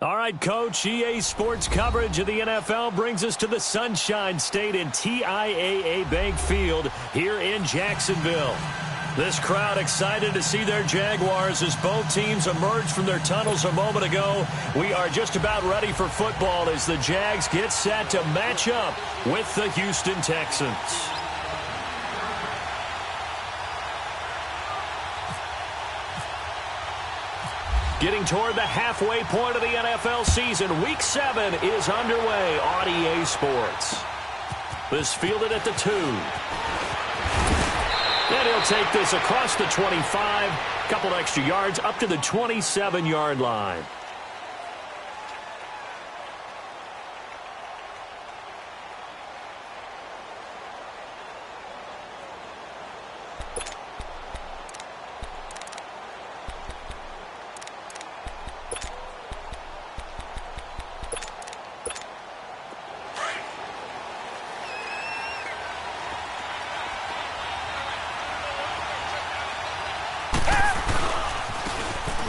All right, Coach, EA Sports coverage of the NFL brings us to the Sunshine State in TIAA Bank Field here in Jacksonville. This crowd excited to see their Jaguars as both teams emerged from their tunnels a moment ago. We are just about ready for football as the Jags get set to match up with the Houston Texans. Getting toward the halfway point of the NFL season, Week 7 is underway on EA Sports. This fielded at the 2. And he'll take this across the 25, couple extra yards up to the 27-yard line.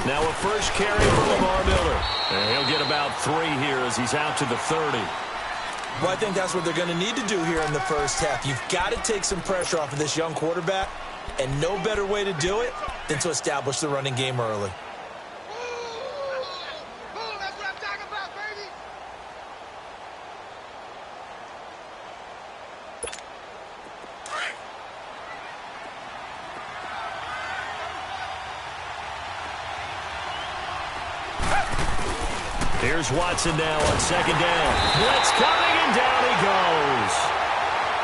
Now a first carry for Lamar Miller. And he'll get about 3 here as he's out to the 30. Well, I think that's what they're going to need to do here in the first half. You've got to take some pressure off of this young quarterback, and no better way to do it than to establish the running game early. That's what I'm talking about, baby. Here's Watson now on second down. Blitz coming, and down he goes.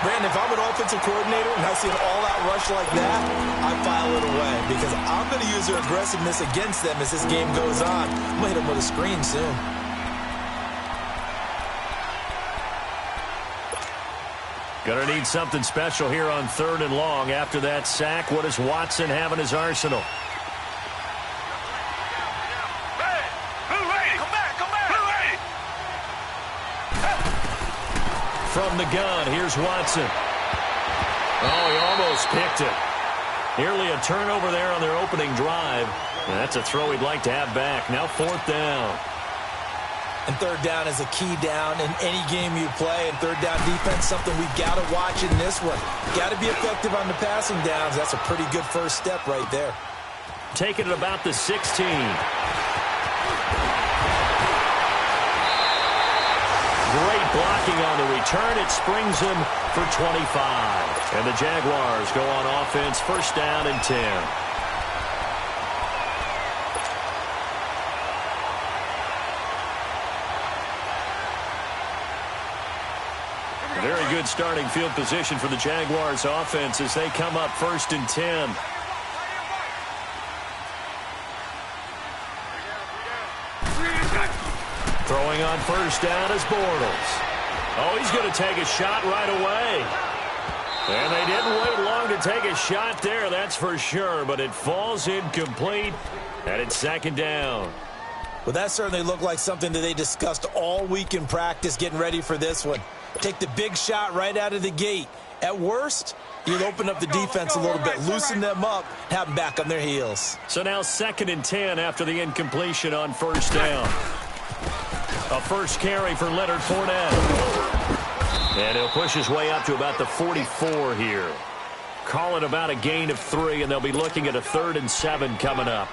Brandon, if I'm an offensive coordinator and I see an all-out rush like that, I file it away because I'm going to use their aggressiveness against them as this game goes on. I'm going to hit them with a screen soon. Gonna need something special here on 3rd and long. After that sack, what does Watson have in his arsenal? From the gun, here's Watson. Oh, he almost picked it. Nearly a turnover there on their opening drive. And that's a throw he'd like to have back. Now 4th down. And 3rd down is a key down in any game you play. And 3rd down defense, something we've got to watch in this one. Got to be effective on the passing downs. That's a pretty good first step right there. Taking it about the 16. Great blocking on the return. It springs him for 25. And the Jaguars go on offense, 1st down and 10. Very good starting field position for the Jaguars offense as they come up 1st and 10. Throwing on 1st down is Bortles. Oh, he's going to take a shot right away. And they didn't wait long to take a shot there, that's for sure. But it falls incomplete, and it's 2nd down. Well, that certainly looked like something that they discussed all week in practice getting ready for this one. Take the big shot right out of the gate. At worst, you'll open up the defense a little bit, loosen them up, have them back on their heels. So now 2nd and 10 after the incompletion on 1st down. A first carry for Leonard Fournette. And he'll push his way up to about the 44 here. Call it about a gain of 3, and they'll be looking at a 3rd and 7 coming up.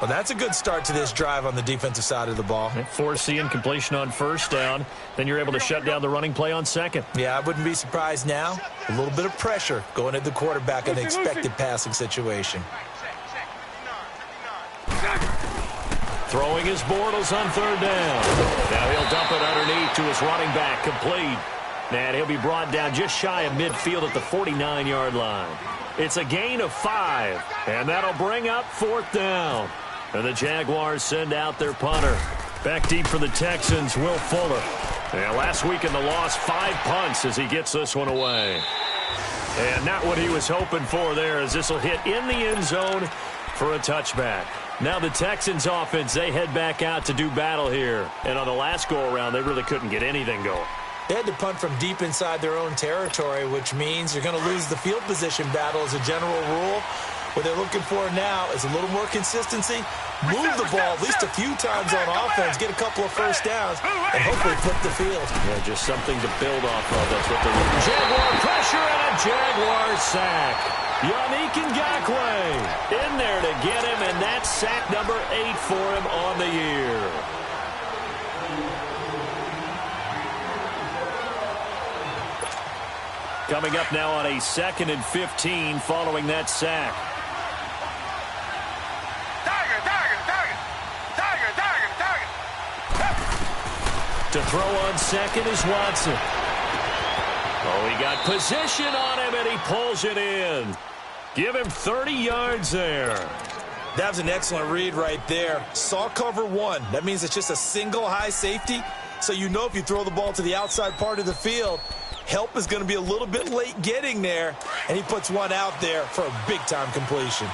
Well, that's a good start to this drive on the defensive side of the ball. Force the incompletion on 1st down. Then you're able to shut down the running play on 2nd. Yeah, I wouldn't be surprised now. A little bit of pressure going at the quarterback in the expected passing situation. Throwing his Bortles on 3rd down. Now he'll dump it underneath to his running back, complete. And he'll be brought down just shy of midfield at the 49-yard line. It's a gain of 5, and that'll bring up 4th down. And the Jaguars send out their punter. Back deep for the Texans, Will Fuller. And last week in the loss, 5 punts as he gets this one away. And not what he was hoping for there, as this will hit in the end zone for a touchback. Now the Texans offense, they head back out to do battle here. And on the last go-around, they really couldn't get anything going. They had to punt from deep inside their own territory, which means you're going to lose the field position battle as a general rule. What they're looking for now is a little more consistency, move the ball at least a few times on offense, get a couple of first downs, and hopefully flip the field. Yeah, just something to build off of. That's what they're looking for. Jaguar pressure and a Jaguar sack. Yannick Ngakoue in there to get him, and that's sack number 8 for him on the year. Coming up now on a 2nd and 15 following that sack. To throw on 2nd is Watson. Oh, he got position on him, and he pulls it in. Give him 30 yards there. That was an excellent read right there. Saw cover 1. That means it's just a single high safety. So you know if you throw the ball to the outside part of the field, help is going to be a little bit late getting there, and he puts one out there for a big-time completion.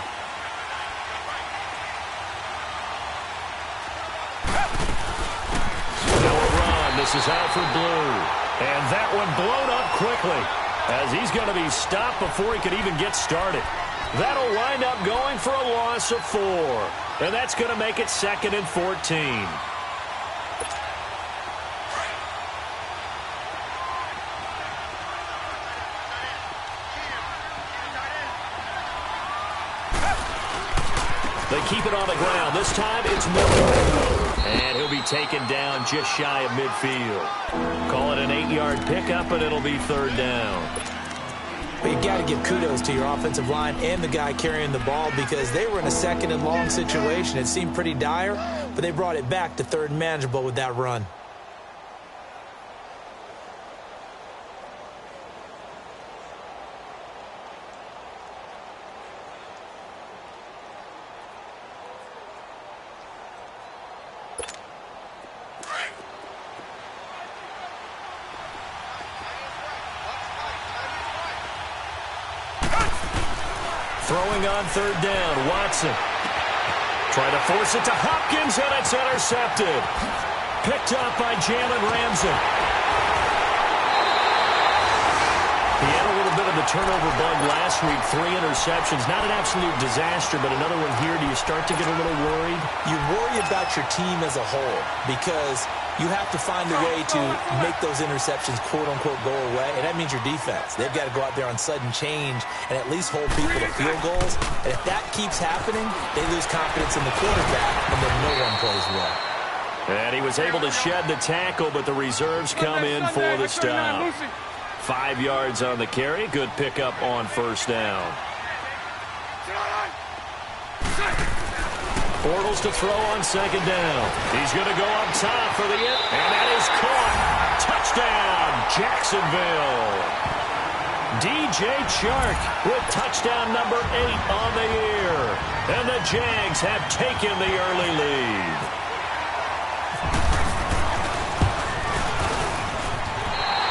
Now a run. This is Alfred Blue. And that one blown up quickly as he's going to be stopped before he could even get started. That'll wind up going for a loss of 4. And that's going to make it 2nd and 14. They keep it on the ground. This time it's Miller. And he'll be taken down just shy of midfield. Call it an 8-yard pickup, and it'll be 3rd down. But you got to give kudos to your offensive line and the guy carrying the ball because they were in a 2nd and long situation. It seemed pretty dire, but they brought it back to 3rd and manageable with that run. Throwing on 3rd down, Watson. Trying to force it to Hopkins, and it's intercepted. Picked up by Jalen Ramsey. He had a little bit of the turnover bug last week, 3 interceptions. Not an absolute disaster, but another one here. Do you start to get a little worried? You worry about your team as a whole because you have to find a way to make those interceptions, quote-unquote, go away, and that means your defense. They've got to go out there on sudden change and at least hold people to field goals. And if that keeps happening, they lose confidence in the quarterback, and then no one plays well. And he was able to shed the tackle, but the reserves come in for the stop. 5 yards on the carry. Good pickup on 1st down. Bortles to throw on 2nd down. He's going to go up top for the end, and that is caught. Touchdown, Jacksonville. DJ Chark with touchdown number 8 on the year. And the Jags have taken the early lead.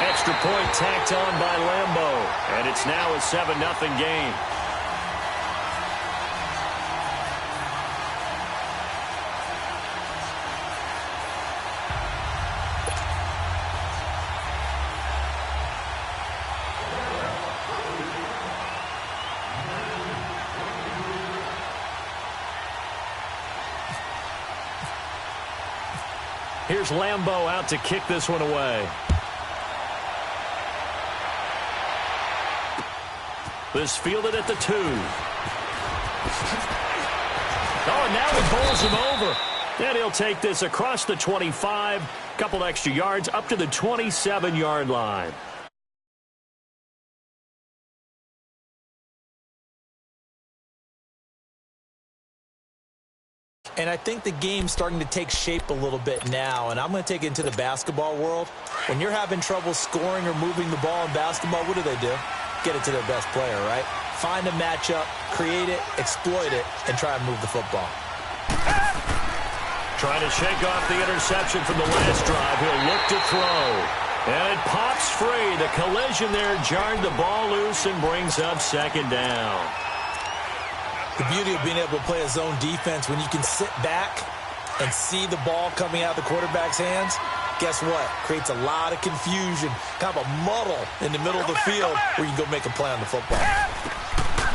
Extra point tacked on by Lambeau. And it's now a 7-0 game. Here's Lambeau out to kick this one away. This fielded at the 2. Oh, and now he bowls him over. And he'll take this across the 25. Couple extra yards up to the 27-yard line. And I think the game's starting to take shape a little bit now, and I'm going to take it into the basketball world. When you're having trouble scoring or moving the ball in basketball, what do? Get it to their best player, right? Find a matchup, create it, exploit it, and try and move the football. Trying to shake off the interception from the last drive. He'll look to throw. And it pops free. The collision there jarred the ball loose and brings up second down. The beauty of being able to play a zone defense, when you can sit back and see the ball coming out of the quarterback's hands, guess what? Creates a lot of confusion, kind of a muddle in the middle of the field where you can go make a play on the football.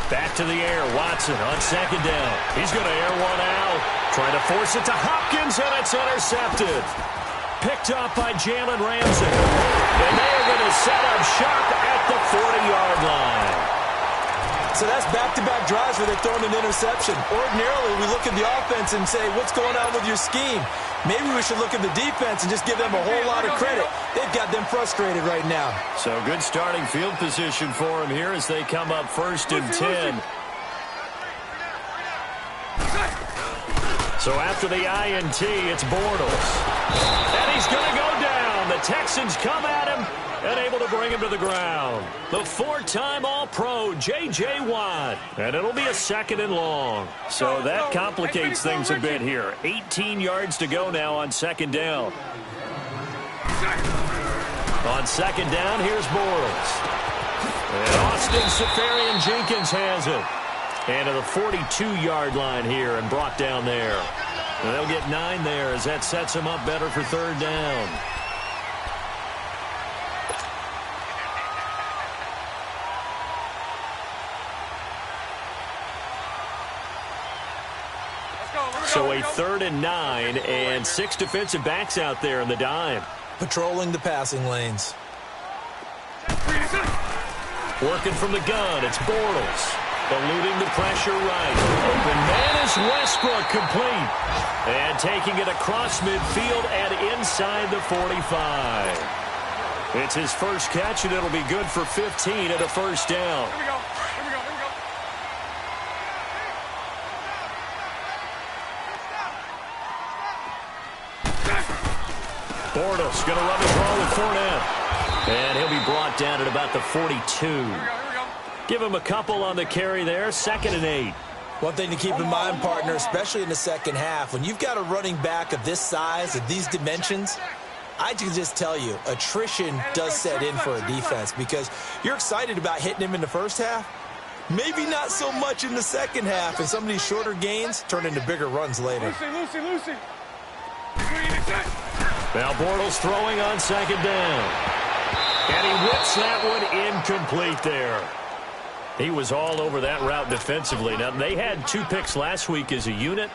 Back to the air, Watson on second down. He's going to air one out. Trying to force it to Hopkins, and it's intercepted. Picked off by Jalen Ramsey. And they are going to set up shop at the 40-yard line. So that's back-to-back drives where they're throwing an interception. Ordinarily, we look at the offense and say, what's going on with your scheme? Maybe we should look at the defense and just give them a whole lot of credit. They've got them frustrated right now. So good starting field position for them here as they come up 1st and 10. So after the INT, it's Bortles. And he's going to go down. The Texans come at him and able to bring him to the ground. The 4-time All-Pro, J.J. Watt. And it'll be a 2nd and long. So that complicates things a bit here. 18 yards to go now on 2nd down. On 2nd down, here's Bortles. And Austin Seferian-Jenkins has it. And to the 42-yard line here and brought down there. And they'll get 9 there as that sets them up better for 3rd down. So a 3rd and 9 and 6 defensive backs out there in the dime. Patrolling the passing lanes. Working from the gun, it's Bortles. Eluding the pressure right. Open man is Westbrook, complete. And taking it across midfield and inside the 45. It's his first catch, and it'll be good for 15 and a 1st down. Here we go. Bortles going to run the ball with Fournette. And he'll be brought down at about the 42. Give him a couple on the carry there. 2nd and 8. One thing to keep in mind, partner, especially in the second half, when you've got a running back of this size, of these dimensions, I can just tell you, attrition does set in for a defense because you're excited about hitting him in the first half. Maybe not so much in the second half, and some of these shorter gains turn into bigger runs later. Lucy. Now Bortles throwing on 2nd down. And he whips that one incomplete there. He was all over that route defensively. Now, they had 2 picks last week as a unit.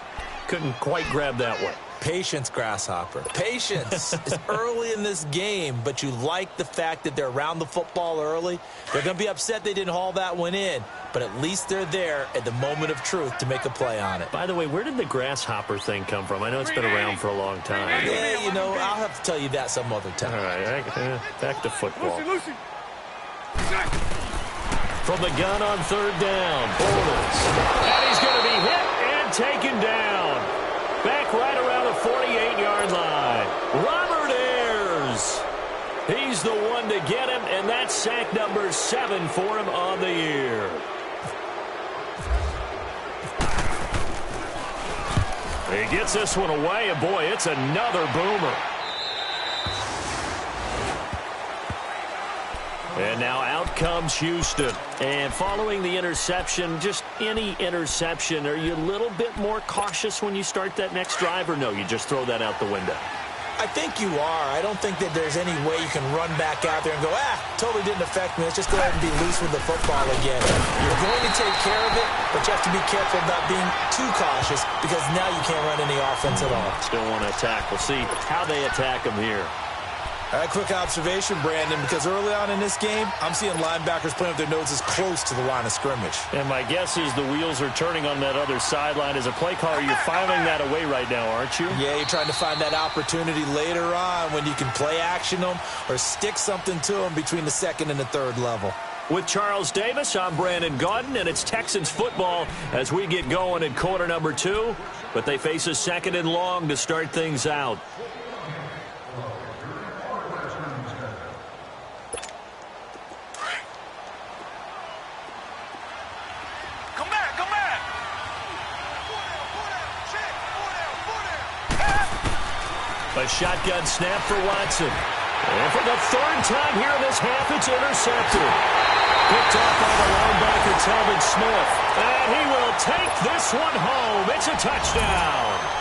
Couldn't quite grab that one. Patience, Grasshopper. Patience. It's early in this game, but you like the fact that they're around the football early. They're going to be upset they didn't haul that one in, but at least they're there at the moment of truth to make a play on it. By the way, where did the Grasshopper thing come from? I know it's been around for a long time. Yeah, you know, I'll have to tell you that some other time. All right, back to football. Lucy. From the gun on 3rd down, Bortles. And he's going to be hit and taken down. Back right around the 48-yard line. Robert Ayers. He's the one to get him, and that's sack number 7 for him on the year. He gets this one away, and boy, it's another boomer. And now out comes Houston. And following the interception, just any interception, are you a little bit more cautious when you start that next drive, or no, you just throw that out the window? I think you are. I don't think that there's any way you can run back out there and go, totally didn't affect me. Let's just go ahead and be loose with the football again. You're going to take care of it, but you have to be careful about being too cautious because now you can't run any offense at all. Still want to attack. We'll see how they attack him here. All right, quick observation, Brandon, because early on in this game, I'm seeing linebackers playing with their noses close to the line of scrimmage. And my guess is the wheels are turning on that other sideline. As a play caller, you're filing that away right now, aren't you? Yeah, you're trying to find that opportunity later on when you can play action them or stick something to them between the second and the third level. With Charles Davis, I'm Brandon Gaudin, and it's Texans football as we get going in quarter number 2. But they face a 2nd and long to start things out. A shotgun snap for Watson. And for the 3rd time here in this half, it's intercepted. Picked off by the linebacker, Telvin Smith. And he will take this one home. It's a touchdown.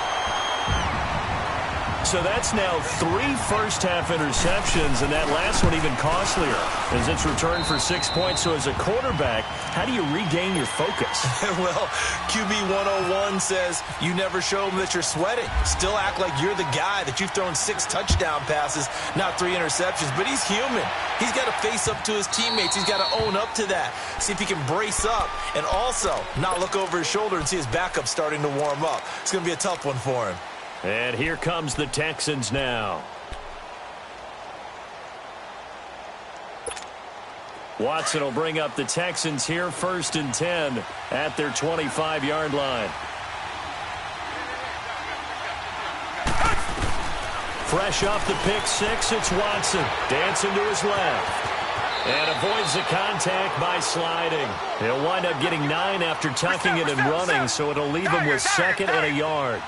So that's now 3 first-half interceptions, and that last one even costlier as it's returned for 6 points. So as a quarterback, how do you regain your focus? Well, QB 101 says you never show them that you're sweating. Still act like you're the guy, that you've thrown 6 touchdown passes, not 3 interceptions. But he's human. He's got to face up to his teammates. He's got to own up to that. See if he can brace up and also not look over his shoulder and see his backup starting to warm up. It's going to be a tough one for him. And here comes the Texans now. Watson will bring up the Texans here, 1st and 10 at their 25-yard line. Fresh off the pick 6, it's Watson. Dancing to his left. And avoids the contact by sliding. He'll wind up getting 9 after tucking it and running, so it'll leave him with 2nd and a yard.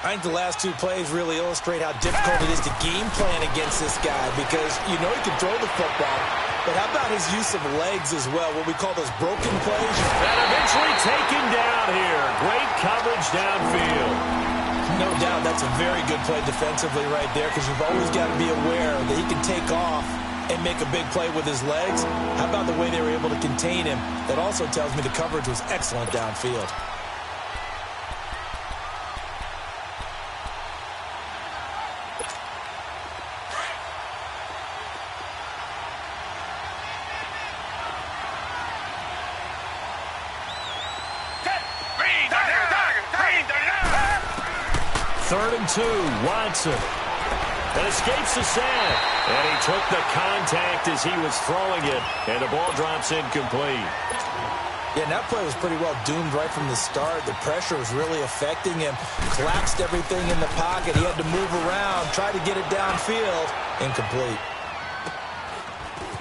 I think the last 2 plays really illustrate how difficult it is to game plan against this guy because you know he can throw the football, but how about his use of legs as well, what we call those broken plays? And eventually taken down here. Great coverage downfield. No doubt that's a very good play defensively right there because you've always got to be aware that he can take off and make a big play with his legs. How about the way they were able to contain him? That also tells me the coverage was excellent downfield. Third and 2, Watson. And escapes the sack. And he took the contact as he was throwing it. And the ball drops incomplete. Yeah, and that play was pretty well doomed right from the start. The pressure was really affecting him. Collapsed everything in the pocket. He had to move around, try to get it downfield. Incomplete.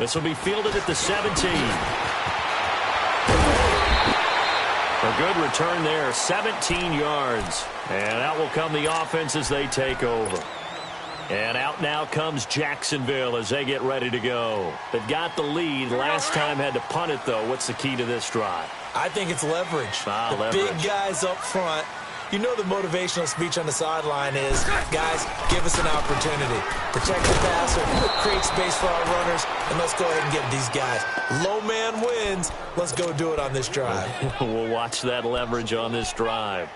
This will be fielded at the 17. A good return there, 17 yards. And out will come the offense as they take over. And out now comes Jacksonville as they get ready to go. They've got the lead. Last time had to punt it, though. What's the key to this drive? I think it's leverage. Leverage. Big guys up front. You know the motivational speech on the sideline is, guys, give us an opportunity. Protect the passer, create space for our runners, and let's go ahead and get these guys. Low man wins. Let's go do it on this drive. We'll watch that leverage on this drive.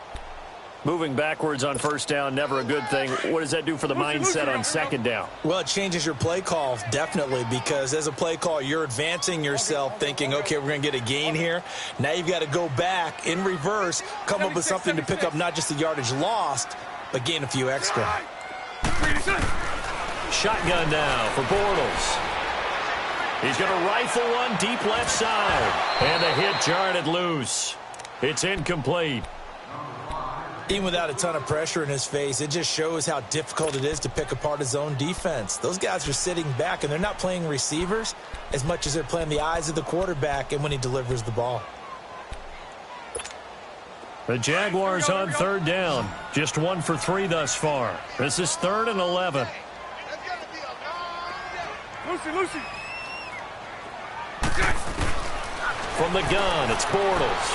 Moving backwards on first down, never a good thing. What does that do for the mindset on second down? Well, it changes your play call, definitely, because as a play call, you're advancing yourself thinking, okay, we're going to get a gain here. Now you've got to go back in reverse, come up with something to pick up not just the yardage lost, but gain a few extra. Shotgun now for Bortles. He's going to rifle one deep left side. And the hit jarred it loose. It's incomplete. Even without a ton of pressure in his face, it just shows how difficult it is to pick apart his own defense. Those guys are sitting back, and they're not playing receivers as much as they're playing the eyes of the quarterback and when he delivers the ball. The Jaguars on third down. Just 1 for 3 thus far. This is 3rd and 11. Lucy. From the gun, it's Bortles.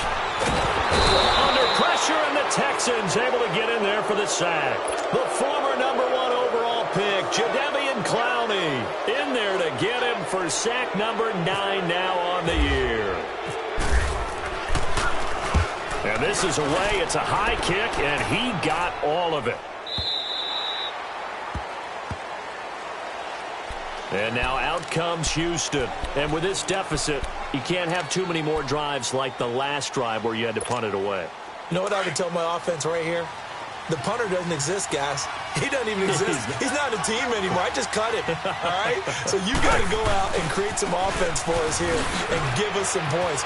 Under pressure, and the Texans able to get in there for the sack. The former number 1 overall pick, Jadeveon Clowney, in there to get him for sack number 9 now on the year. And this is away. It's a high kick, and he got all of it. And now out comes Houston. And with this deficit, you can't have too many more drives like the last drive where you had to punt it away. You know what I would tell my offense right here? The punter doesn't exist, guys. He doesn't even exist. He's not a team anymore. I just cut it, all right? So you got to go out and create some offense for us here and give us some points.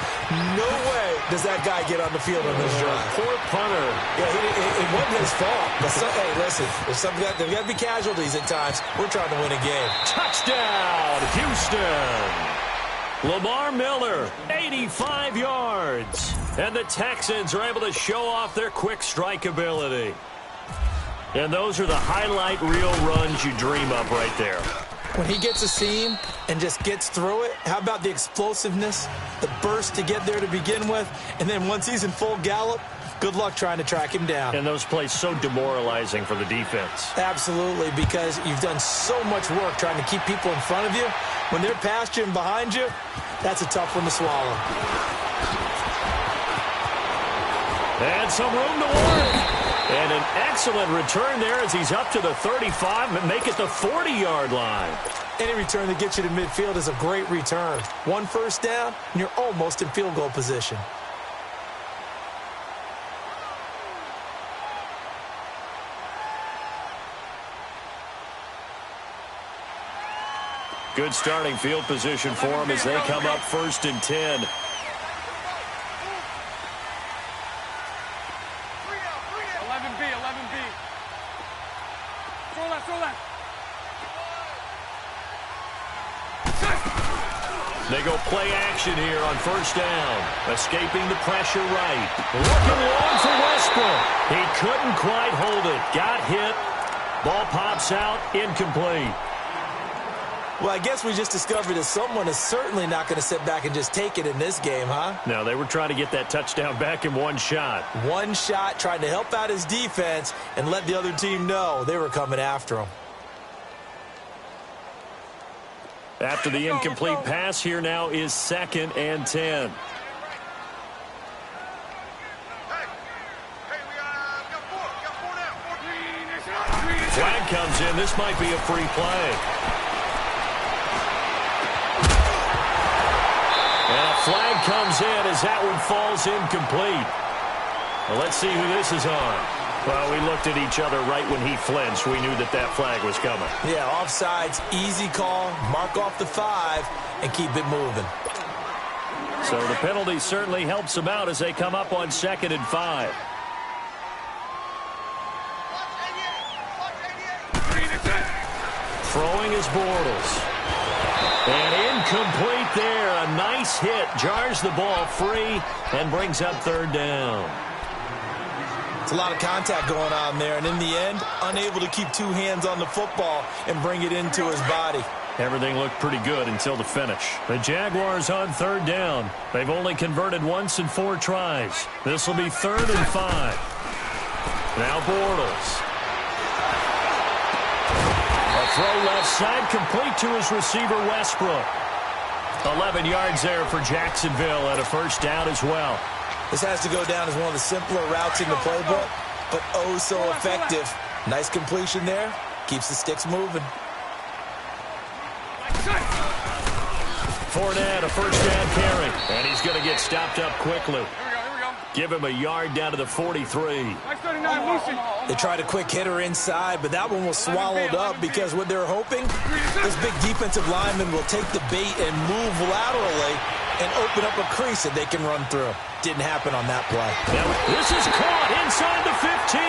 No way does that guy get on the field on this drive. Poor punter. Yeah, it wasn't his fault. But hey, listen, there's got to be casualties at times. We're trying to win a game. Touchdown, Houston. Lamar Miller, 85 yards. And the Texans are able to show off their quick strike ability. And those are the highlight reel runs you dream of right there. When he gets a seam and just gets through it, how about the explosiveness, the burst to get there to begin with, and then once he's in full gallop, good luck trying to track him down. And those plays so demoralizing for the defense. Absolutely, because you've done so much work trying to keep people in front of you. When they're past you and behind you, that's a tough one to swallow. And some room to work. And an excellent return there as he's up to the 35 and make it the 40-yard line. Any return that gets you to midfield is a great return. 1 first down, and you're almost in field goal position. Good starting field position for him as they come up 1st and 10. They go play action here on 1st down. Escaping the pressure right. Looking long for Westbrook. He couldn't quite hold it. Got hit. Ball pops out. Incomplete. Well, I guess we just discovered that someone is certainly not going to sit back and just take it in this game, huh? No, they were trying to get that touchdown back in one shot. One shot, trying to help out his defense and let the other team know they were coming after him. After the incomplete pass, here now is 2nd and 10. Flag comes in. This might be a free play. And a flag comes in as that one falls incomplete. Well, let's see who this is on. Well, we looked at each other right when he flinched. We knew that that flag was coming. Yeah, offsides, easy call, mark off the 5, and keep it moving. So the penalty certainly helps them out as they come up on 2nd and 5. Throwing is Bortles. And incomplete there. A nice hit. Jars the ball free and brings up 3rd down. It's a lot of contact going on there, and in the end, unable to keep 2 hands on the football and bring it into his body. Everything looked pretty good until the finish. The Jaguars on 3rd down. They've only converted once in 4 tries. This will be 3rd and 5. Now Bortles. A throw left side complete to his receiver Westbrook. 11 yards there for Jacksonville and a 1st down as well. This has to go down as one of the simpler routes in the playbook, but oh so effective. Nice completion there. Keeps the sticks moving. Fournette, a 1st down carry. And he's going to get stopped up quickly. Give him a yard down to the 43. They tried a quick hitter inside, but that one was swallowed up because what they're hoping, this big defensive lineman will take the bait and move laterally and open up a crease that they can run through. Didn't happen on that play. Now, this is caught inside the 15.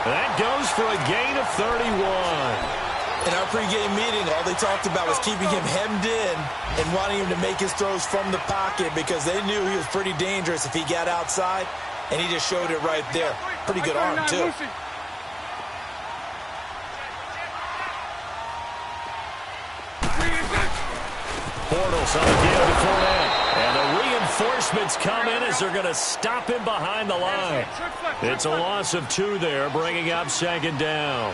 That goes for a gain of 31. In our pregame meeting, all they talked about was keeping him hemmed in and wanting him to make his throws from the pocket because they knew he was pretty dangerous if he got outside, and he just showed it right there. Pretty good arm, too. Bortles on the deal before that. And the reinforcements come in as they're going to stop him behind the line. It's a loss of 2 there, bringing up second down.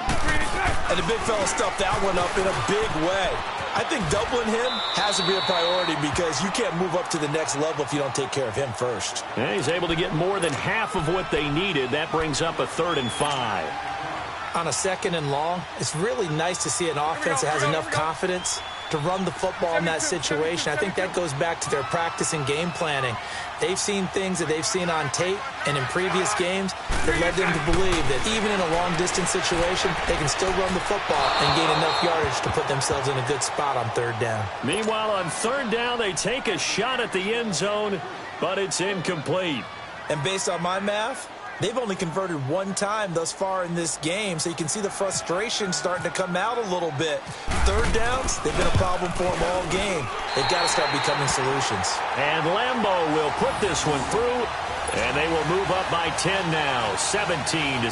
And the big fella stuffed that one up in a big way. I think doubling him has to be a priority because you can't move up to the next level if you don't take care of him first. And he's able to get more than half of what they needed. That brings up a 3rd and 5. On a 2nd and long, it's really nice to see an offense that has enough confidence to run the football in that situation. I think that goes back to their practice and game planning. They've seen things that they've seen on tape and in previous games that led them to believe that even in a long-distance situation, they can still run the football and gain enough yardage to put themselves in a good spot on 3rd down. Meanwhile, on 3rd down, they take a shot at the end zone, but it's incomplete. And based on my math, they've only converted 1 time thus far in this game, so you can see the frustration starting to come out a little bit. 3rd downs, they've been a problem for them all game. They've got to start becoming solutions. And Lambeau will put this one through, and they will move up by 10 now, 17-7.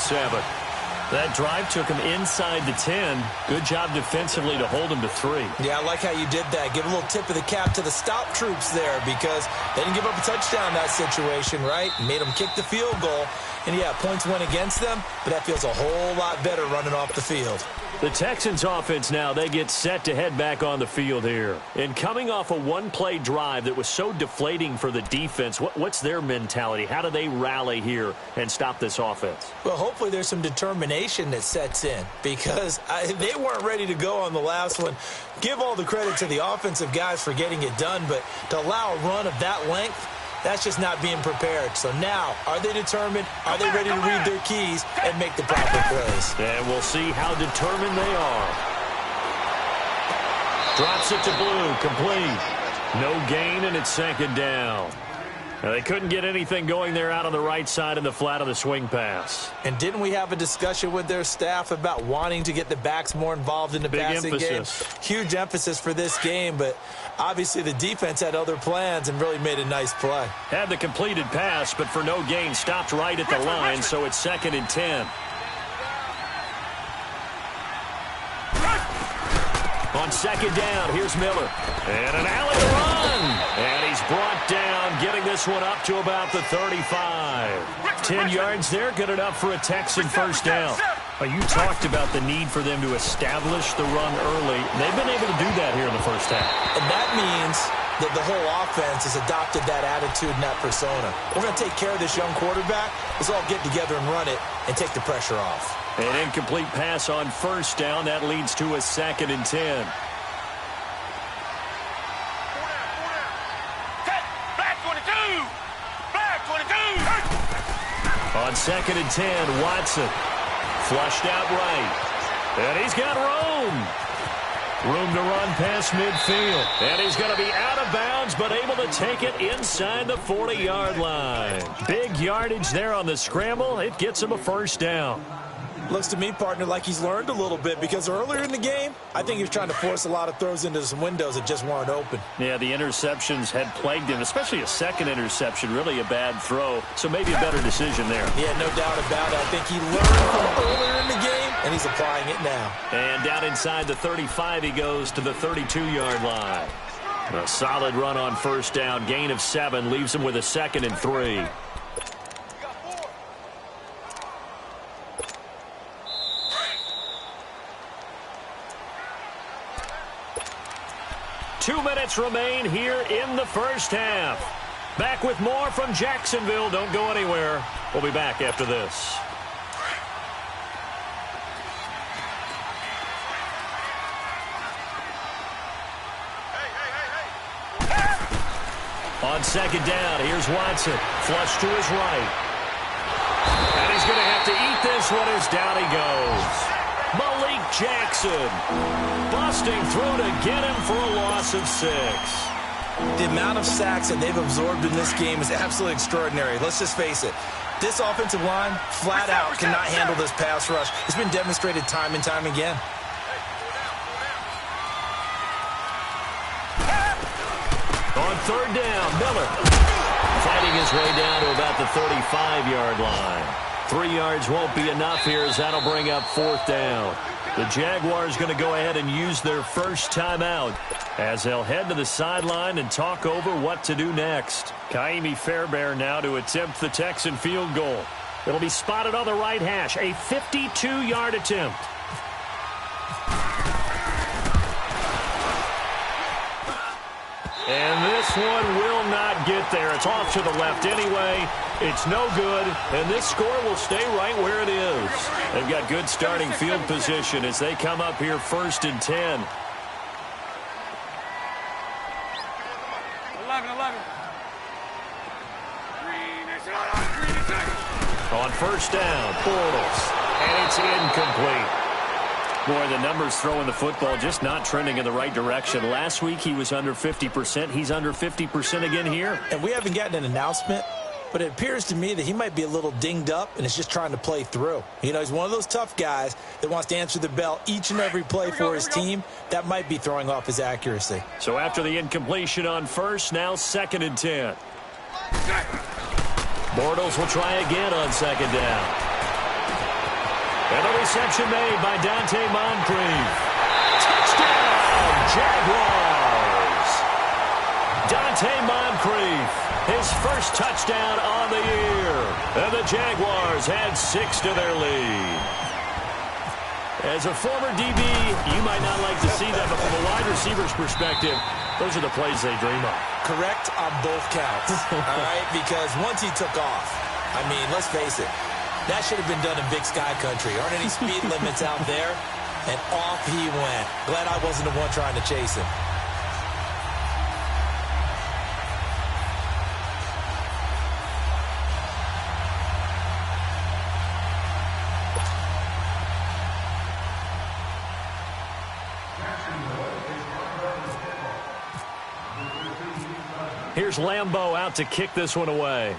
That drive took him inside the 10. Good job defensively to hold him to 3. Yeah, I like how you did that. Give a little tip of the cap to the stop troops there because they didn't give up a touchdown in that situation, right? Made them kick the field goal. And, yeah, points went against them, but that feels a whole lot better running off the field. The Texans offense now, they get set to head back on the field here. And coming off a 1-play drive that was so deflating for the defense, what's their mentality? How do they rally here and stop this offense? Well, hopefully there's some determination that sets in because they weren't ready to go on the last one. Give all the credit to the offensive guys for getting it done, but to allow a run of that length, that's just not being prepared. So now, are they determined? Are they ready to read their keys and make the proper plays? And we'll see how determined they are. Drops it to Blue, complete. No gain, and it's 2nd down. Now, they couldn't get anything going there out on the right side in the flat of the swing pass. And didn't we have a discussion with their staff about wanting to get the backs more involved in the passing game? Huge emphasis for this game, but obviously the defense had other plans and really made a nice play. Had the completed pass, but for no gain, stopped right at the line, so it's 2nd and 10. On 2nd down, here's Miller. And an alley run. And he's brought down, getting this one up to about the 35. 10 yards there, good enough for a Texan 1st down. You talked about the need for them to establish the run early. They've been able to do that here in the 1st half. And that means that the whole offense has adopted that attitude and that persona. We're going to take care of this young quarterback. Let's all get together and run it and take the pressure off. An incomplete pass on 1st down. That leads to a 2nd and 10. On 2nd and 10, Watson flushed out right. And he's got room. Room to run past midfield. And he's going to be out of bounds, but able to take it inside the 40-yard line. Big yardage there on the scramble. It gets him a 1st down. Looks to me, partner, like he's learned a little bit because earlier in the game, I think he was trying to force a lot of throws into some windows that just weren't open. Yeah, the interceptions had plagued him, especially a 2nd interception, really a bad throw. So maybe a better decision there. Yeah, no doubt about it. I think he learned from earlier in the game, and he's applying it now. And down inside the 35, he goes to the 32-yard line. A solid run on 1st down, gain of 7, leaves him with a 2nd and 3. Two minutes remain here in the 1st half. Back with more from Jacksonville. Don't go anywhere. We'll be back after this. On 2nd down, here's Watson. Flush to his right. And he's going to have to eat this one as down he goes. Malik Jackson busting through to get him for a loss of 6. The amount of sacks that they've absorbed in this game is absolutely extraordinary. Let's just face it. This offensive line, flat out, cannot handle this pass rush. It's been demonstrated time and time again. On third down, Miller fighting his way down to about the 35-yard line. 3 yards won't be enough here as that'll bring up fourth down. The Jaguars going to go ahead and use their first timeout as they'll head to the sideline and talk over what to do next. Kaimi Fairbairn now to attempt the Texan field goal. It'll be spotted on the right hash, a 52-yard attempt. And this one will not get there. It's off to the left anyway. It's no good, and this score will stay right where it is. They've got good starting field position as they come up here 1st and 10. 11. On first down, Bortles, and it's incomplete. Boy, the numbers throwing the football just not trending in the right direction. Last week he was under 50%. He's under 50% again here. And we haven't gotten an announcement, but it appears to me that he might be a little dinged up and is just trying to play through. You know, he's one of those tough guys that wants to answer the bell each and every play for his team. That might be throwing off his accuracy. So after the incompletion on first, now 2nd and 10. Bortles will try again on 2nd down. And the reception made by Dante Moncrief. Touchdown, Jaguars! Dante Moncrief, his first touchdown on the year. And the Jaguars add 6 to their lead. As a former DB, you might not like to see that, but from a wide receiver's perspective, those are the plays they dream of. Correct on both counts, all right? Because once he took off, I mean, let's face it, that should have been done in Big Sky Country. Aren't any speed limits out there? And off he went. Glad I wasn't the one trying to chase him. Here's Lambeau out to kick this one away.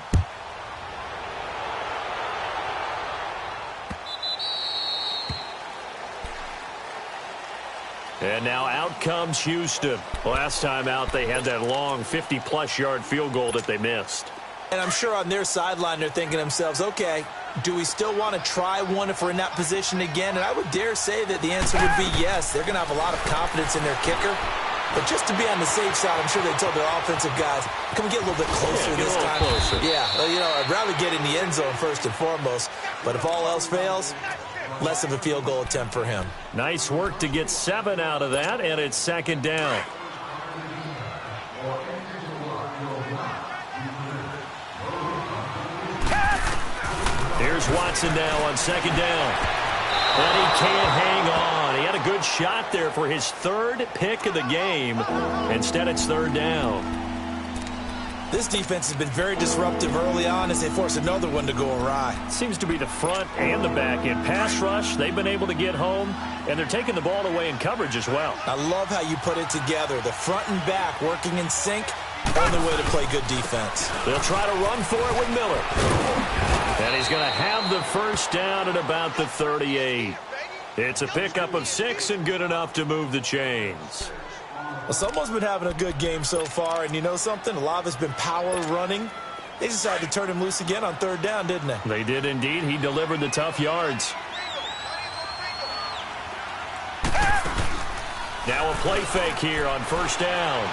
And now out comes Houston. Last time out, they had that long 50-plus yard field goal that they missed. And I'm sure on their sideline, they're thinking to themselves, okay, do we still want to try one if we're in that position again? And I would dare say that the answer would be yes. They're going to have a lot of confidence in their kicker. But just to be on the safe side, I'm sure they told their offensive guys, can we get a little bit closer this time? Closer. Yeah, well, you know, I'd rather get in the end zone first and foremost. But if all else fails, less of a field goal attempt for him. Nice work to get 7 out of that, and it's 2nd down. Here's Watson now on 2nd down. And he can't hang on. He had a good shot there for his 3rd pick of the game. Instead, it's 3rd down. This defense has been very disruptive early on as they force another one to go awry. Seems to be the front and the back end. Pass rush, they've been able to get home, and they're taking the ball away in coverage as well. I love how you put it together. The front and back working in sync. Only way to play good defense. They'll try to run for it with Miller. And he's going to have the first down at about the 38. It's a pickup of 6 and good enough to move the chains. Well, someone's been having a good game so far, and you know something? A lot of it's been power running. They decided to turn him loose again on 3rd down, didn't they? They did indeed. He delivered the tough yards. Now a play fake here on 1st down.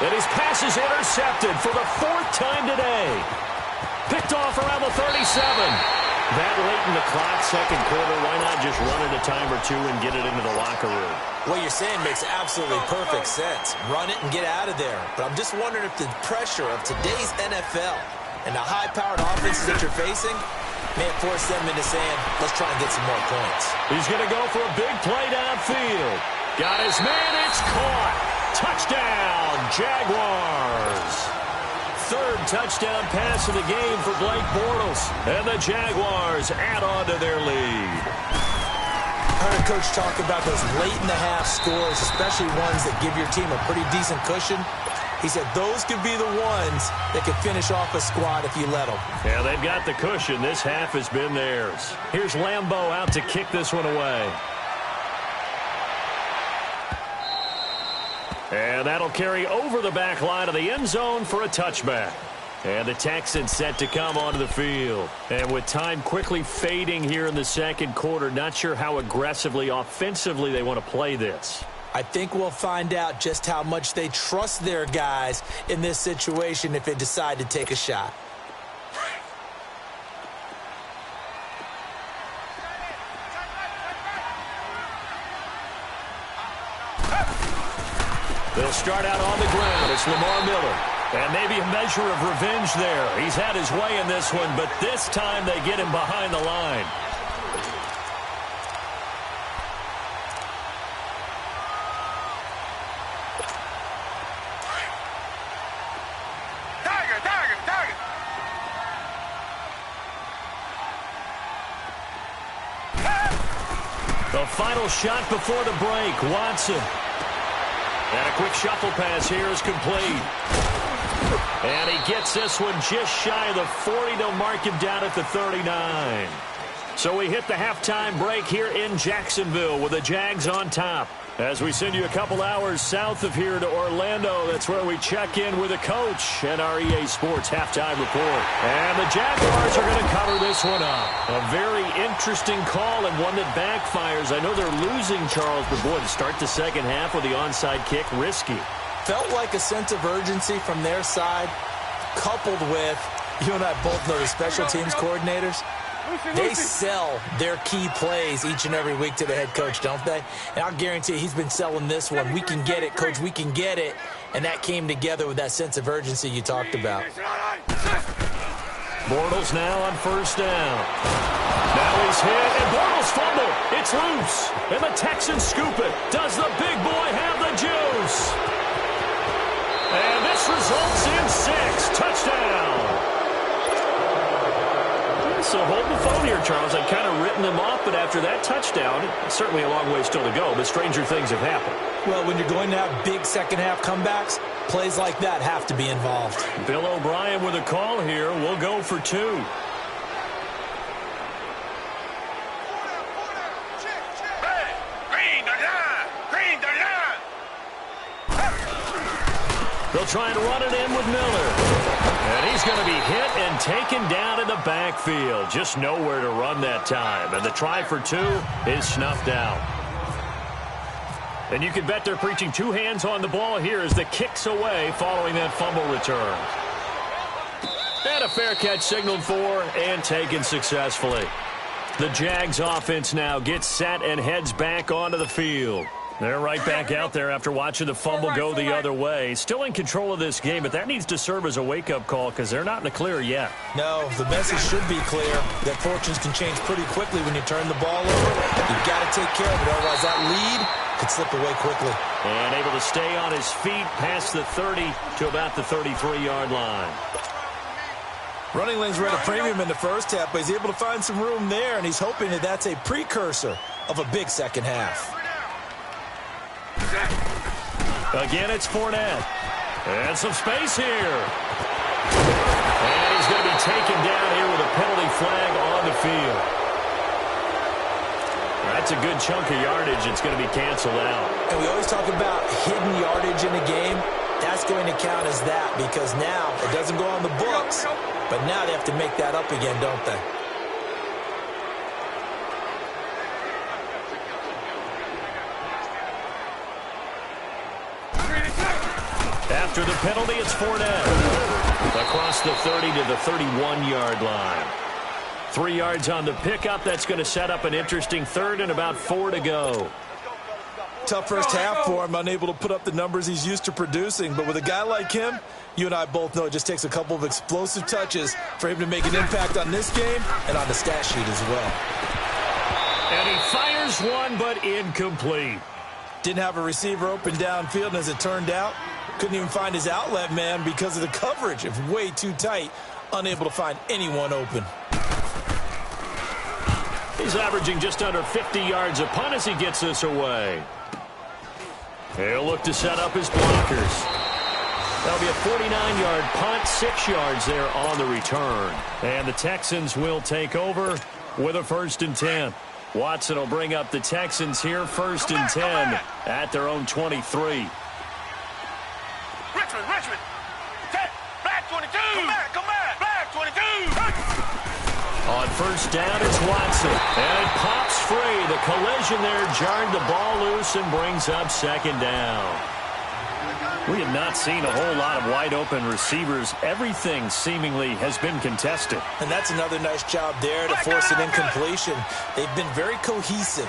And his pass is intercepted for the 4th time today. Picked off around the 37. That late in the clock, 2nd quarter, why not just run it a time or two and get it into the locker room? What you're saying makes absolutely perfect sense. Run it and get out of there. But I'm just wondering if the pressure of today's NFL and the high-powered offenses that you're facing may have forced them into saying, let's try and get some more points. He's going to go for a big play downfield. Got his man, it's caught. Touchdown, Jaguars. 3rd touchdown pass of the game for Blake Bortles. And the Jaguars add on to their lead. I heard Coach talk about those late-in-the-half scores, especially ones that give your team a pretty decent cushion. He said those could be the ones that could finish off a squad if you let them. Yeah, they've got the cushion. This half has been theirs. Here's Lambeau out to kick this one away. And that'll carry over the back line of the end zone for a touchback. And the Texans set to come onto the field. And with time quickly fading here in the second quarter, not sure how aggressively, offensively they want to play this. I think we'll find out just how much they trust their guys in this situation if they decide to take a shot. They'll start out on the ground. It's Lamar Miller. And maybe a measure of revenge there. He's had his way in this one, but this time they get him behind the line. The final shot before the break, Watson. And a quick shuffle pass here is complete. And he gets this one just shy of the 40. They'll mark him down at the 39. So we hit the halftime break here in Jacksonville with the Jags on top. As we send you a couple hours south of here to Orlando, that's where we check in with the coach and our EA Sports halftime report. And the Jaguars are going to cover this one up. A very interesting call and one that backfires. I know they're losing, Charles, but boy, to start the second half with the onside kick, risky. Felt like a sense of urgency from their side, coupled with, you and I both know the special teams coordinators. They sell their key plays each and every week to the head coach, don't they? And I'll guarantee he's been selling this one. We can get it, coach, we can get it. And that came together with that sense of urgency you talked about. Bortles now on first down. Now he's hit, and Bortles fumble. It's loose, and the Texans scoop it. Does the big boy have the juice? And this results in 6. Touchdown. So hold the phone here, Charles. I've kind of written them off, but after that touchdown, certainly a long way still to go, but stranger things have happened. Well, when you're going to have big second-half comebacks, plays like that have to be involved. Bill O'Brien with a call here. We'll go for 2. They'll try and run it in with Miller. And he's going to be hit and taken down in the backfield. Just nowhere to run that time. And the try for 2 is snuffed out. And you can bet they're preaching 2 hands on the ball here as the kick's away following that fumble return. And a fair catch signaled for and taken successfully. The Jags offense now gets set and heads back onto the field. They're right back out there after watching the fumble go the other way. Still in control of this game, but that needs to serve as a wake-up call because they're not in the clear yet. No, the message should be clear that fortunes can change pretty quickly when you turn the ball over. You've got to take care of it, otherwise that lead could slip away quickly. And able to stay on his feet past the 30 to about the 33-yard line. Running lanes were at a premium in the first half, but he's able to find some room there, and he's hoping that that's a precursor of a big second half. Again, it's Fournette. And some space here. And he's going to be taken down here with a penalty flag on the field. That's a good chunk of yardage. It's going to be canceled out. And we always talk about hidden yardage in a game. That's going to count as that because now it doesn't go on the books, but now they have to make that up again, don't they? After the penalty, it's Fournette. Across the 30 to the 31-yard line. 3 yards on the pickup. That's going to set up an interesting third and about 4 to go. Tough first half for him, unable to put up the numbers he's used to producing. But with a guy like him, you and I both know it just takes a couple of explosive touches for him to make an impact on this game and on the stat sheet as well. And he fires one, but incomplete. Didn't have a receiver open downfield, and as it turned out, couldn't even find his outlet man because of the coverage. It was way too tight, unable to find anyone open. He's averaging just under 50 yards a punt as he gets this away. He'll look to set up his blockers. That'll be a 49-yard punt, 6 yards there on the return. And the Texans will take over with a 1st and 10. Watson will bring up the Texans here, 1st and 10 at their own 23. Richmond. Black 22. Come back. Black 22. On 1st down, it's Watson. And it pops free. The collision there jarred the ball loose and brings up 2nd down. We have not seen a whole lot of wide-open receivers. Everything seemingly has been contested. And that's another nice job there to force an incompletion. They've been very cohesive,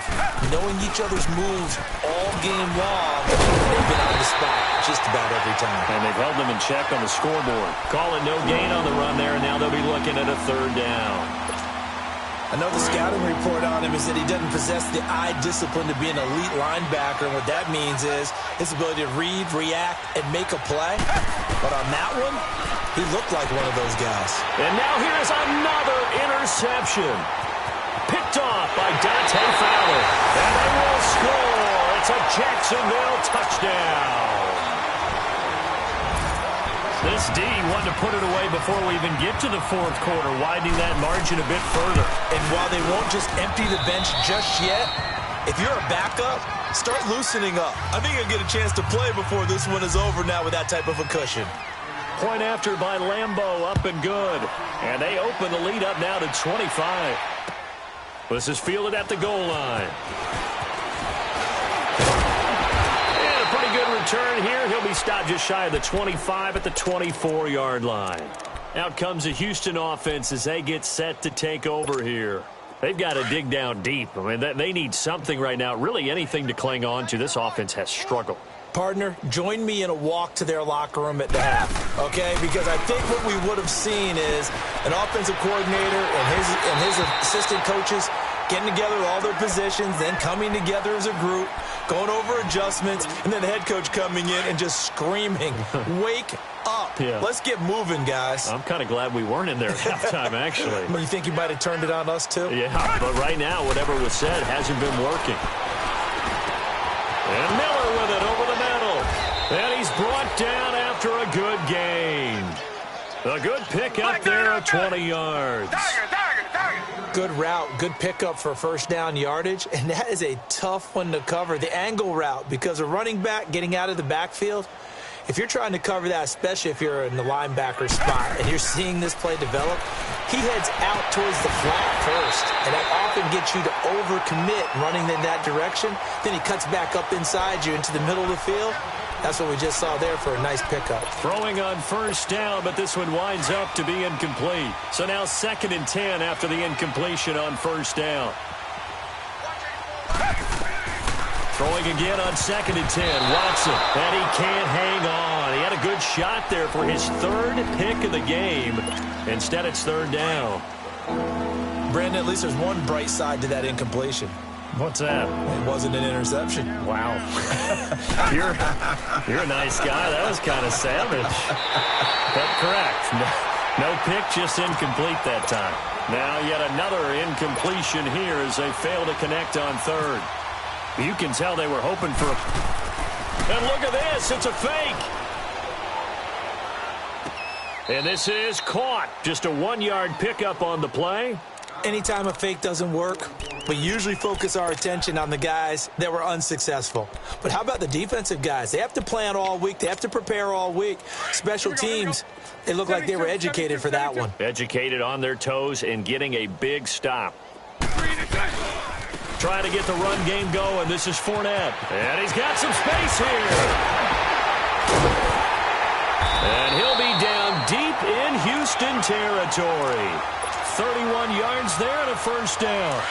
knowing each other's moves all game long. They've been on the spot just about every time. And they've held them in check on the scoreboard. Calling no gain on the run there, and now they'll be looking at a 3rd down. I know the scouting report on him is that he doesn't possess the eye discipline to be an elite linebacker. And what that means is his ability to read, react, and make a play. But on that one, he looked like one of those guys. And now here's another interception. Picked off by Dante Fowler. And they will score. It's a Jacksonville touchdown. This D wanted to put it away before we even get to the 4th quarter, widening that margin a bit further. And while they won't just empty the bench just yet, if you're a backup, start loosening up. I think you'll get a chance to play before this one is over now with that type of a cushion. Point after by Lambeau, up and good. And they open the lead up now to 25. This is fielded at the goal line. Good return here. He'll be stopped just shy of the 25 at the 24-yard line. Out comes the Houston offense as they get set to take over here. They've got to dig down deep. I mean, they need something right now, really anything to cling on to. This offense has struggled. Partner, join me in a walk to their locker room at the half, okay? Because I think what we would have seen is an offensive coordinator and his assistant coaches getting together all their positions, then coming together as a group, going over adjustments, and then the head coach coming in and just screaming, wake up. Yeah. Let's get moving, guys. I'm kind of glad we weren't in there at halftime, actually. You think you might have turned it on us, too? Yeah, but right now, whatever was said hasn't been working. And Miller with it over the middle. And he's brought down after a good gain. A good pickup there at 20 yards. Good route, good pickup for 1st down yardage, and that is a tough one to cover. The angle route, because a running back getting out of the backfield, if you're trying to cover that, especially if you're in the linebacker spot and you're seeing this play develop, he heads out towards the flat first, and that often gets you to overcommit running in that direction. Then he cuts back up inside you into the middle of the field. That's what we just saw there for a nice pickup. Throwing on 1st down, but this one winds up to be incomplete. So now 2nd and 10 after the incompletion on 1st down. Throwing again on 2nd and 10. Watson, and he can't hang on. He had a good shot there for his 3rd pick of the game. Instead, it's 3rd down. Brandon, at least there's one bright side to that incompletion. What's that? It wasn't an interception. Wow. You're a nice guy. That was kind of savage. But correct. No pick, just incomplete that time. Now yet another incompletion here as they fail to connect on 3rd. You can tell they were hoping for a... And look at this. It's a fake. And this is caught. Just a 1-yard pickup on the play. Anytime a fake doesn't work, we usually focus our attention on the guys that were unsuccessful. But how about the defensive guys? They have to plan all week. They have to prepare all week. Special teams, they look like they were educated for that one. Educated on their toes and getting a big stop. Trying to get the run game going. This is Fournette. And he's got some space here. And he'll be down deep in Houston territory. 31 yards there and a 1st down.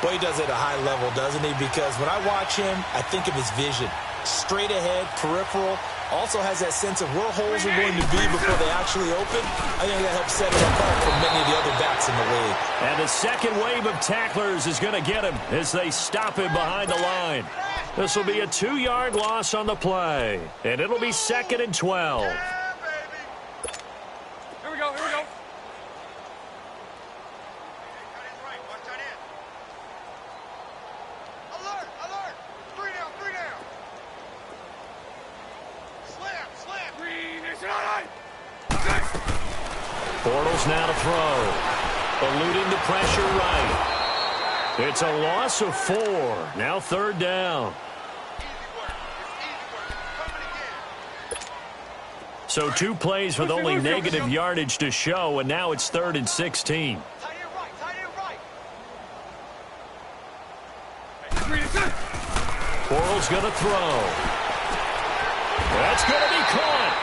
Well, he does it at a high level, doesn't he? Because when I watch him, I think of his vision. Straight ahead, peripheral. Also has that sense of where holes are going to be before they actually open. I think that helps set him apart from many of the other backs in the league. And the second wave of tacklers is going to get him as they stop him behind the line. This will be a 2-yard loss on the play. And it'll be 2nd and 12. Here we go. Bortles now to throw. Eluding the pressure right. It's a loss of 4. Now 3rd down. So 2 plays with only negative yardage to show, and now it's 3rd and 16. Bortles going to throw. That's going to be caught.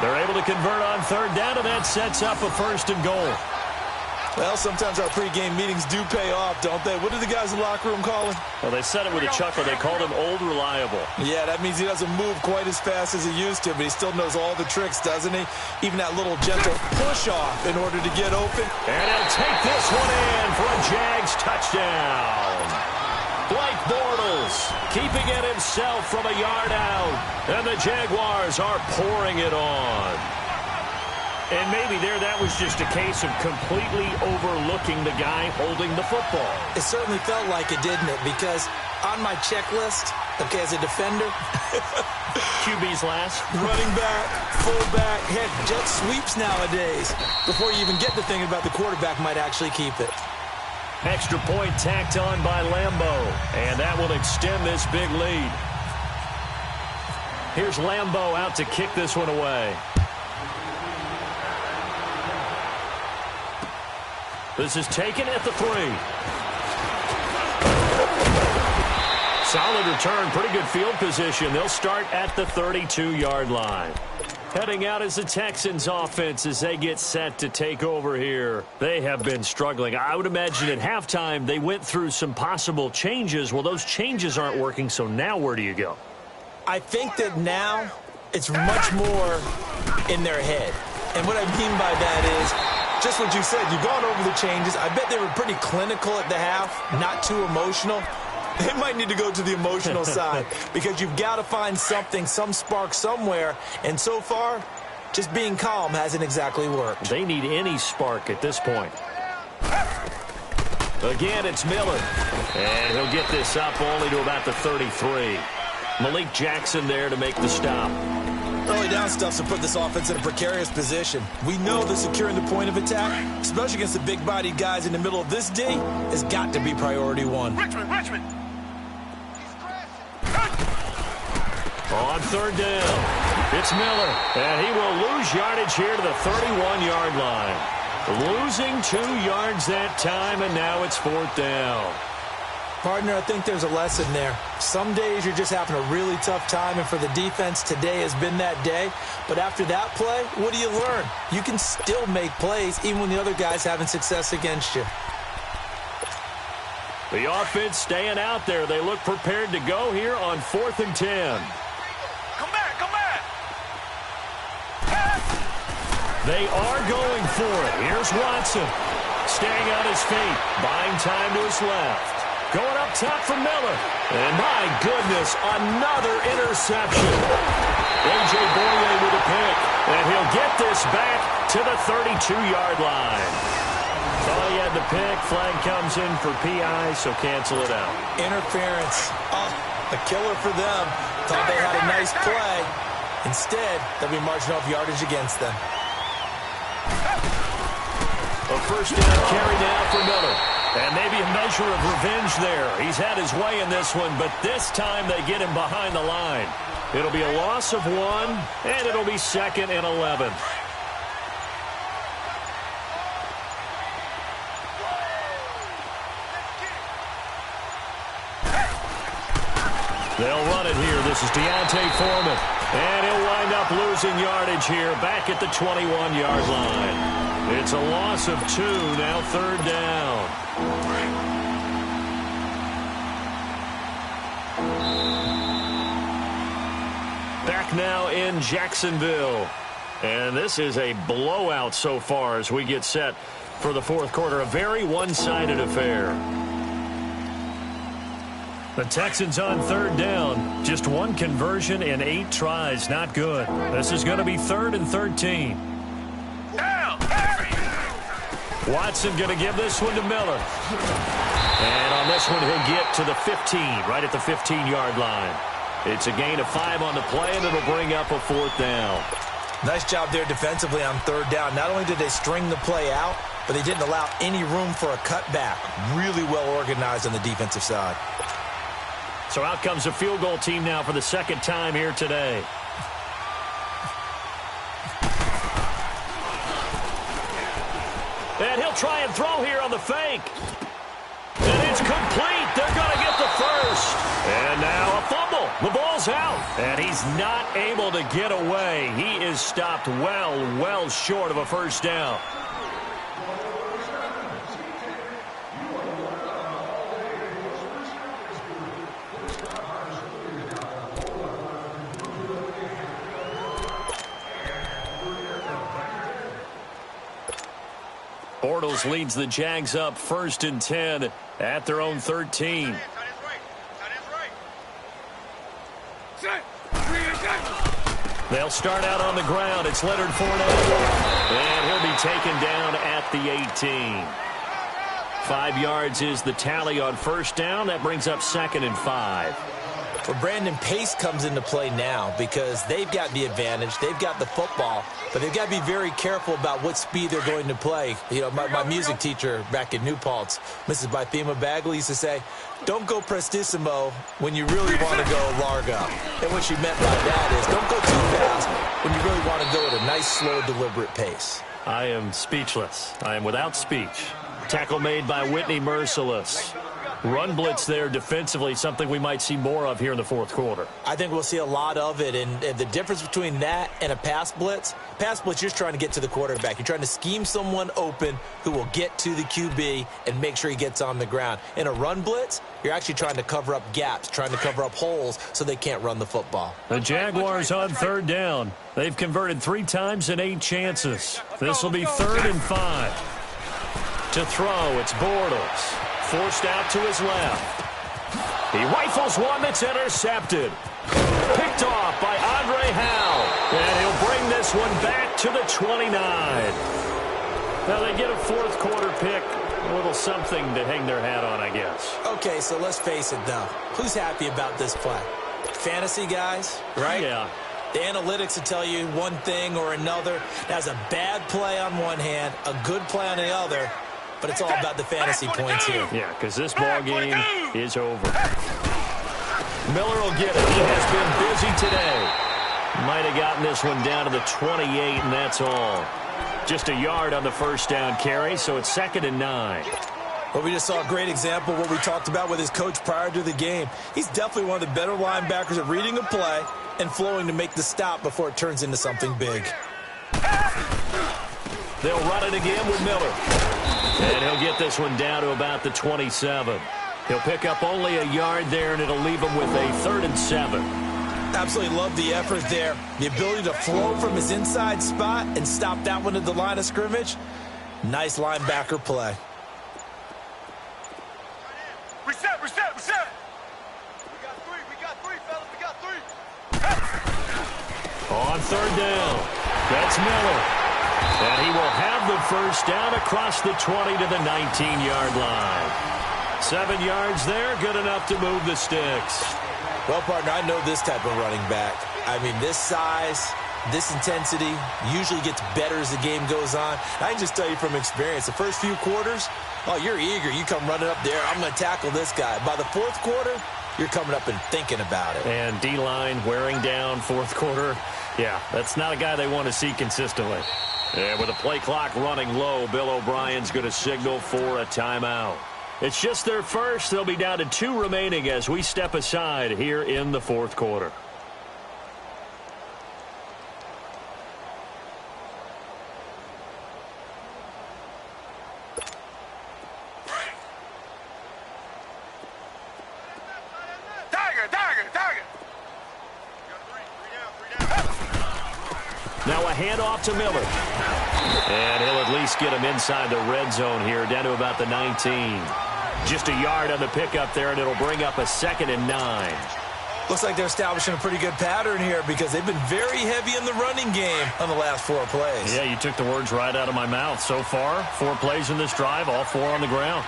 They're able to convert on 3rd down, and that sets up a 1st and goal. Well, sometimes our pregame meetings do pay off, don't they? What do the guys in the locker room call him? Well, they said it with a chuckle. They called him Old Reliable. Yeah, that means he doesn't move quite as fast as he used to, but he still knows all the tricks, doesn't he? Even that little gentle push-off in order to get open. And he'll take this one in for a Jags touchdown. Blake Bortles keeping it himself from a yard out. And the Jaguars are pouring it on. And maybe that was just a case of completely overlooking the guy holding the football. It certainly felt like it, didn't it? Because on my checklist, okay, as a defender, QB's last. Running back, fullback, heck, jet sweeps nowadays. Before you even get to thinking about the quarterback might actually keep it. Extra point tacked on by Lambo. And that will extend this big lead. Here's Lambo out to kick this one away. This is taken at the 3. Solid return, pretty good field position. They'll start at the 32-yard line. Heading out is the Texans offense as they get set to take over here. They have been struggling. I would imagine at halftime they went through some possible changes. Well, those changes aren't working, so now where do you go? I think that now it's much more in their head. And what I mean by that is, just what you said, you've gone over the changes. I bet they were pretty clinical at the half, not too emotional. They might need to go to the emotional side because you've got to find something, some spark somewhere. And so far, just being calm hasn't exactly worked. They need any spark at this point. Again, it's Miller. And he'll get this up only to about the 33. Malik Jackson there to make the stop. Early down stuff's to put this offense in a precarious position. We know that securing the point of attack, especially against the big-bodied guys in the middle of this D, has got to be priority 1. Richmond! On 3rd down, it's Miller. And he will lose yardage here to the 31-yard line. Losing 2 yards that time, and now it's 4th down. Partner, I think there's a lesson there. Some days you're just having a really tough time, and for the defense, today has been that day. But after that play, what do you learn? You can still make plays even when the other guy's having success against you. The offense staying out there. They look prepared to go here on 4th and 10. Come back! They are going for it. Here's Watson. Staying on his feet. Buying time to his left. Going up top for Miller. And my goodness, another interception. A.J. Boye with a pick. And he'll get this back to the 32-yard line. Thought he had the pick. Flag comes in for PI, so cancel it out. Interference. Oh, a killer for them. Thought they had a nice play. Instead, they'll be marching off yardage against them. A 1st down carry now for Miller. And maybe a measure of revenge there. He's had his way in this one, but this time they get him behind the line. It'll be a loss of 1, and it'll be 2nd and 11. They'll run it here. This is Deontay Foreman. And he'll wind up losing yardage here back at the 21-yard line. It's a loss of 2, now 3rd down. Back now in Jacksonville. And this is a blowout so far as we get set for the 4th quarter. A very one-sided affair. The Texans on 3rd down. Just 1 conversion in 8 tries. Not good. This is going to be 3rd and 13. Watson going to give this one to Miller. And on this one, he'll get to the 15, right at the 15-yard line. It's a gain of 5 on the play, and it'll bring up a 4th down. Nice job there defensively on third down. Not only did they string the play out, but they didn't allow any room for a cutback. Really well organized on the defensive side. So out comes a field goal team now for the second time here today. And he'll try and throw here on the fake. And it's complete. They're going to get the first. And now a fumble. The ball's out. And he's not able to get away. He is stopped well short of a first down. Bortles leads the Jags up 1st and 10 at their own 13. They'll start out on the ground. It's Leonard Fournette. And he'll be taken down at the 18. 5 yards is the tally on first down. That brings up 2nd and 5. Well, Brandon, pace comes into play now because they've got the advantage. They've got the football, but they've got to be very careful about what speed they're going to play. You know, my music teacher back in New Paltz, Mrs. Bythema Bagley, used to say, don't go prestissimo when you really want to go largo. And what she meant by that is don't go too fast when you really want to go at a nice, slow, deliberate pace. I am speechless. I am without speech. Tackle made by Whitney Merciless. Run blitz there defensively, something we might see more of here in the fourth quarter. I think we'll see a lot of it, and the difference between that and a pass blitz, you're just trying to get to the quarterback. You're trying to scheme someone open who will get to the QB and make sure he gets on the ground. In a run blitz, you're actually trying to cover up gaps, trying to cover up holes so they can't run the football. The Jaguars on third down. They've converted 3 times in 8 chances. This will be 3rd and 5. To throw, it's Bortles. Forced out to his left. He rifles one that's intercepted. Picked off by Andre Howe. And he'll bring this one back to the 29. Now they get a fourth quarter pick. A little something to hang their hat on, I guess. Okay, so let's face it, though. Who's happy about this play? Fantasy guys, right? Yeah. The analytics will tell you one thing or another. That's a bad play on one hand, a good play on the other. But it's all about the fantasy points here. Yeah, because this ball game is over. Miller will get it. He has been busy today. Might have gotten this one down to the 28, and that's all. Just a yard on the first down carry, so it's 2nd and 9. Well, we just saw a great example of what we talked about with his coach prior to the game. He's definitely one of the better linebackers at reading a play and flowing to make the stop before it turns into something big. They'll run it again with Miller. And he'll get this one down to about the 27. He'll pick up only a yard there, and it'll leave him with a 3rd and 7. Absolutely love the effort there. The ability to flow from his inside spot and stop that one at the line of scrimmage. Nice linebacker play. Reset. We got 3, fellas. We got 3. On third down, that's Miller. And he will have the first down across the 20 to the 19-yard line. 7 yards there, good enough to move the sticks. Well, partner, I know this type of running back. I mean, this size, this intensity usually gets better as the game goes on. I can just tell you from experience, the first few quarters, oh, you're eager. You come running up there, I'm going to tackle this guy. By the fourth quarter, you're coming up and thinking about it. And D-line wearing down fourth quarter. Yeah, that's not a guy they want to see consistently. And with the play clock running low, Bill O'Brien's going to signal for a timeout. It's just their first. They'll be down to 2 remaining as we step aside here in the fourth quarter. Tiger. Now a handoff to Miller. And he'll at least get him inside the red zone here, down to about the 19. Just a yard on the pickup there, and it'll bring up a 2nd and 9. Looks like they're establishing a pretty good pattern here because they've been very heavy in the running game on the last 4 plays. Yeah, you took the words right out of my mouth. So far, 4 plays in this drive, all 4 on the ground.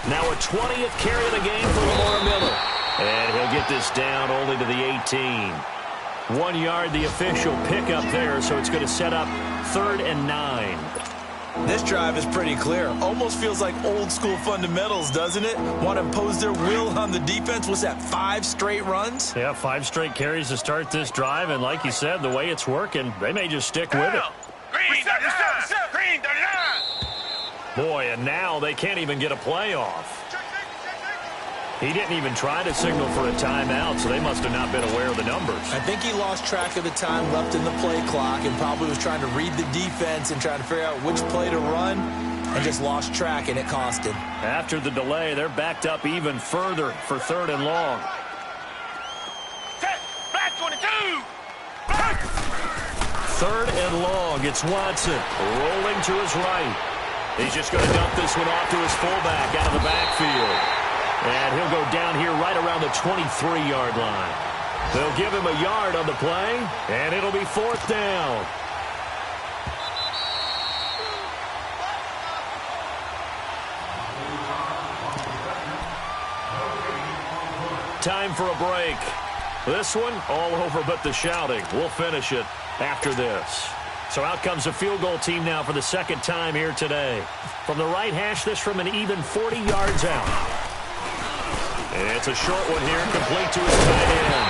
Now a 20th carry of the game for Lamar Miller. And he'll get this down only to the 18. 1 yard, the official pickup there, so it's going to set up 3rd and 9. This drive is pretty clear. Almost feels like old school fundamentals, doesn't it? Want to impose their will on the defense. What's that, 5 straight runs? Yeah, 5 straight carries to start this drive, and like you said, the way it's working, they may just stick with it. Green, Green, 39. Boy, and now they can't even get a play off. He didn't even try to signal for a timeout, so they must have not been aware of the numbers. I think he lost track of the time left in the play clock and probably was trying to read the defense and trying to figure out which play to run and just lost track, and it cost him. After the delay, they're backed up even further for 3rd and long. Set, black 22. 3rd and long. It's Watson rolling to his right. He's just going to dump this one off to his fullback out of the backfield. And he'll go down here right around the 23-yard line. They'll give him a yard on the play, and it'll be 4th down. Time for a break. This one, all over but the shouting. We'll finish it after this. So out comes a field goal team now for the 2nd time here today. From the right hash, this from an even 40 yards out. It's a short one here, complete to his tight end.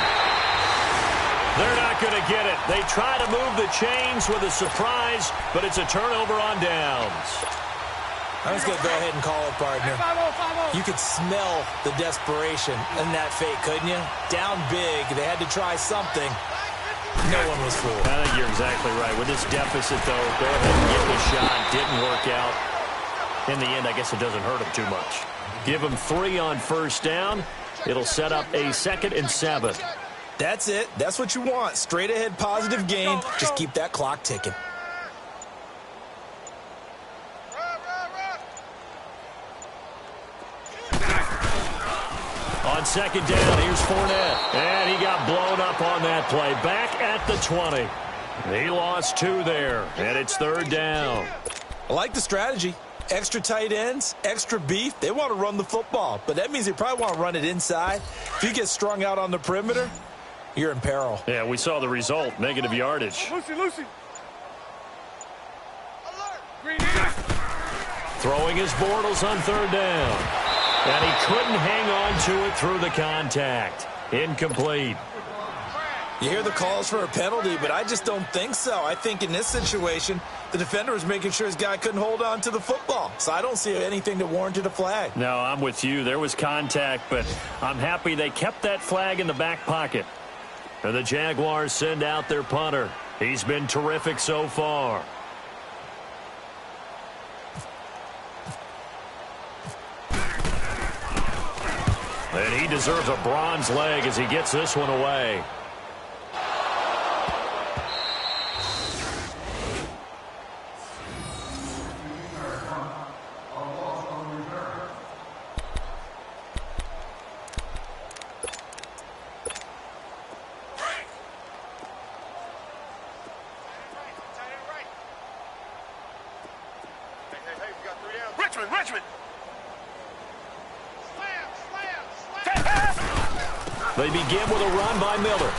They're not going to get it. They try to move the chains with a surprise, but it's a turnover on downs. I was going to go ahead and call it, partner. You could smell the desperation in that fake, couldn't you? Down big. They had to try something. No one was fooled. I think you're exactly right. With this deficit, though, go ahead and give it a shot. Didn't work out. In the end, I guess it doesn't hurt him too much. Give him 3 on 1st down. It'll set up a 2nd and 7. That's it. That's what you want. Straight ahead positive gain. Just keep that clock ticking. On 2nd down, here's Fournette. And he got blown up on that play. Back at the 20. He lost 2 there. And it's 3rd down. I like the strategy. Extra tight ends, extra beef. They want to run the football, but that means they probably want to run it inside. If you get strung out on the perimeter, you're in peril. Yeah, we saw the result. Negative yardage. Lucy. Green. Throwing his Bortles on 3rd down. And he couldn't hang on to it through the contact. Incomplete. You hear the calls for a penalty, but I just don't think so. I think in this situation, the defender was making sure his guy couldn't hold on to the football. So I don't see anything that warranted a flag. No, I'm with you. There was contact, but I'm happy they kept that flag in the back pocket. And the Jaguars send out their punter. He's been terrific so far. And he deserves a bronze leg as he gets this one away. Richmond. They begin with a run by Miller.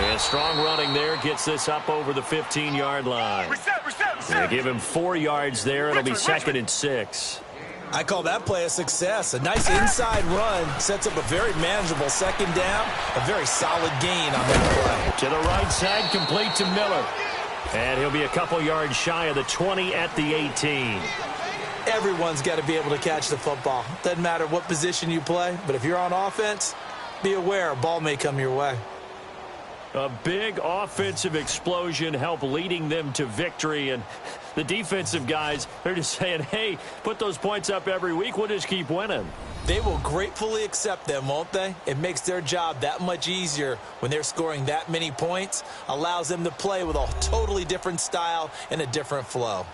And strong running there gets this up over the 15-yard line. They give him 4 yards there. It'll be 2nd and 6. I call that play a success. A nice inside run sets up a very manageable 2nd down. A very solid gain on that play. To the right side, complete to Miller. And he'll be a couple yards shy of the 20 at the 18. Everyone's got to be able to catch the football. Doesn't matter what position you play, but if you're on offense, be aware a ball may come your way. A big offensive explosion helped leading them to victory, and the defensive guys, they're just saying, hey, put those points up every week, we'll just keep winning. They will gratefully accept them, won't they? It makes their job that much easier when they're scoring that many points, allows them to play with a totally different style and a different flow.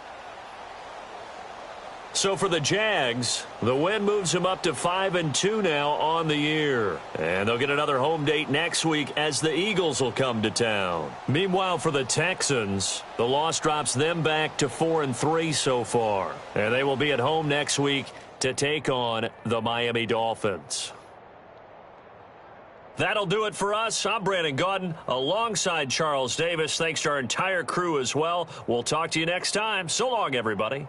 So for the Jags, the win moves them up to 5-2 now on the year. And they'll get another home date next week as the Eagles will come to town. Meanwhile, for the Texans, the loss drops them back to 4-3 so far. And they will be at home next week to take on the Miami Dolphins. That'll do it for us. I'm Brandon Gaudin alongside Charles Davis. Thanks to our entire crew as well. We'll talk to you next time. So long, everybody.